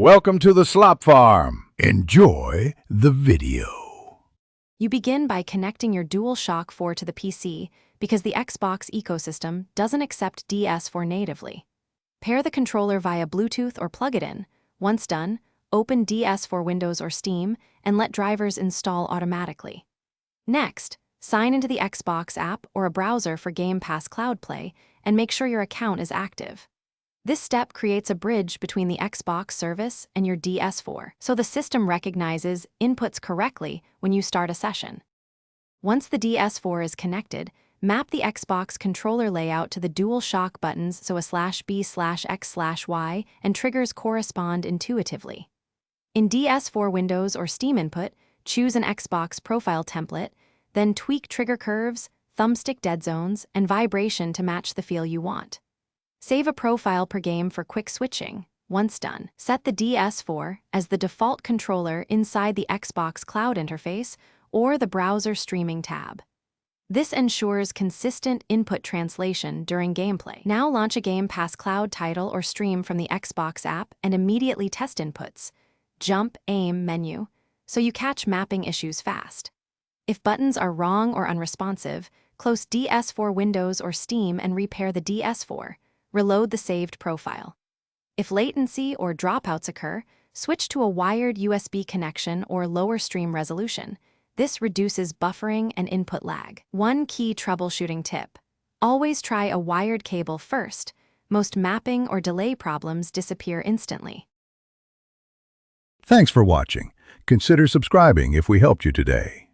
Welcome to the Slop Farm. Enjoy the video. You begin by connecting your DualShock 4 to the PC because the Xbox ecosystem doesn't accept Ds4 natively. Pair the controller via Bluetooth or plug it in. Once done, open Ds4 Windows or Steam and let drivers install automatically. Next, sign into the Xbox app or a browser for Game Pass Cloud Play and make sure your account is active. This step creates a bridge between the Xbox service and your Ds4, so the system recognizes inputs correctly when you start a session. Once the Ds4 is connected, map the Xbox controller layout to the DualShock buttons so a /B/X/Y and triggers correspond intuitively. In Ds4 Windows or Steam input, choose an Xbox profile template, then tweak trigger curves, thumbstick dead zones, and vibration to match the feel you want. Save a profile per game for quick switching. Once done, set the Ds4 as the default controller inside the Xbox Cloud interface or the browser streaming tab. This ensures consistent input translation during gameplay. Now launch a Game Pass Cloud title or stream from the Xbox app and immediately test inputs. Jump, aim menu, so you catch mapping issues fast. If buttons are wrong or unresponsive, close Ds4 Windows or Steam and repair the Ds4. Reload the saved profile. If latency or dropouts occur, switch to a wired USB connection or lower stream resolution. This reduces buffering and input lag. One key troubleshooting tip: always try a wired cable first. Most mapping or delay problems disappear instantly. Thanks for watching. Consider subscribing if we helped you today.